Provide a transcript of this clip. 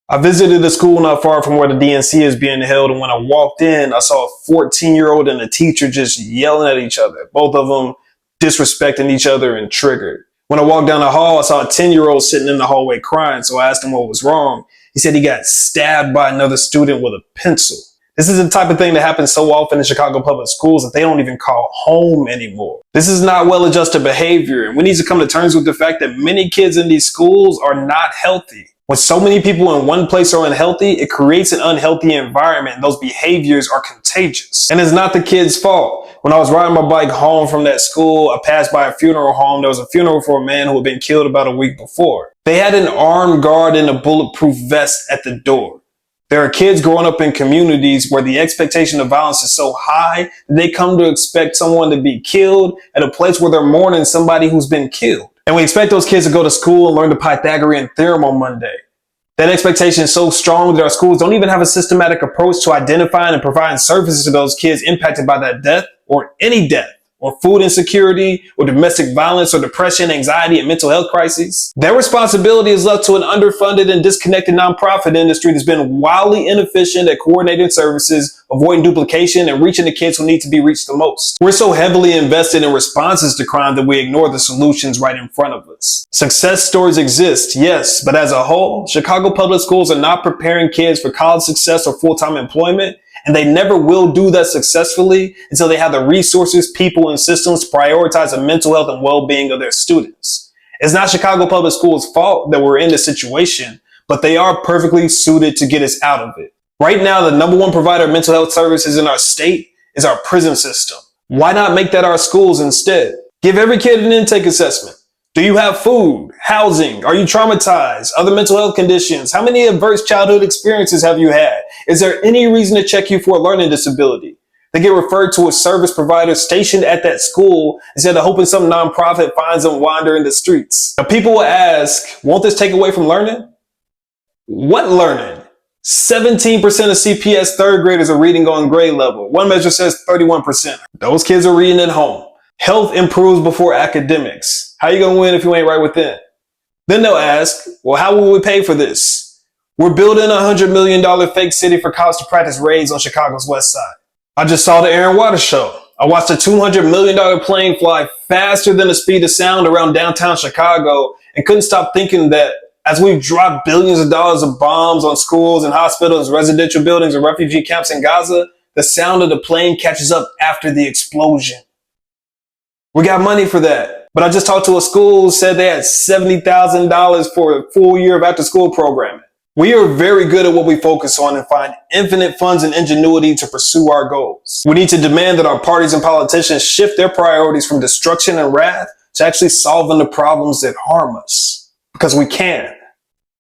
I visited a school not far from where the DNC is being held, and when I walked in, I saw a 14-year-old and a teacher just yelling at each other, both of them disrespecting each other and triggered. When I walked down the hall, I saw a 10-year-old sitting in the hallway crying, so I asked him what was wrong. He said he got stabbed by another student with a pencil. This is the type of thing that happens so often in Chicago public schools that they don't even call home anymore. This is not well-adjusted behavior, and we need to come to terms with the fact that many kids in these schools are not healthy. When so many people in one place are unhealthy, it creates an unhealthy environment, and those behaviors are contagious. And it's not the kid's fault. When I was riding my bike home from that school, I passed by a funeral home. There was a funeral for a man who had been killed about a week before. They had an armed guard in a bulletproof vest at the door. There are kids growing up in communities where the expectation of violence is so high that they come to expect someone to be killed at a place where they're mourning somebody who's been killed. And we expect those kids to go to school and learn the Pythagorean theorem on Monday. That expectation is so strong that our schools don't even have a systematic approach to identifying and providing services to those kids impacted by that death or any death, or food insecurity, or domestic violence, or depression, anxiety, and mental health crises. Their responsibility is left to an underfunded and disconnected nonprofit industry that's been wildly inefficient at coordinating services, avoiding duplication, and reaching the kids who need to be reached the most. We're so heavily invested in responses to crime that we ignore the solutions right in front of us. Success stories exist, yes, but as a whole, Chicago public schools are not preparing kids for college success or full-time employment, and they never will do that successfully until they have the resources, people, and systems to prioritize the mental health and well-being of their students. It's not Chicago public schools' fault that we're in this situation, but they are perfectly suited to get us out of it. Right now, the number one provider of mental health services in our state is our prison system. Why not make that our schools instead? Give every kid an intake assessment. Do you have food, housing? Are you traumatized? Other mental health conditions? How many adverse childhood experiences have you had? Is there any reason to check you for a learning disability? They get referred to a service provider stationed at that school instead of hoping some nonprofit finds them wandering the streets. Now, people will ask, won't this take away from learning? What learning? 17% of CPS third graders are reading on grade level. One measure says 31%. Those kids are reading at home. Health improves before academics. How you gonna win if you ain't right within? Then they'll ask, well, how will we pay for this? We're building a $100 million fake city for college to practice raids on Chicago's west side. I just saw the Aaron Waters show. I watched a $200 million plane fly faster than the speed of sound around downtown Chicago and couldn't stop thinking that as we've dropped billions of dollars of bombs on schools and hospitals, residential buildings, and refugee camps in Gaza, the sound of the plane catches up after the explosion. We got money for that. But I just talked to a school who said they had $70,000 for a full year of after-school programming. We are very good at what we focus on and find infinite funds and ingenuity to pursue our goals. We need to demand that our parties and politicians shift their priorities from destruction and wrath to actually solving the problems that harm us. Because we can.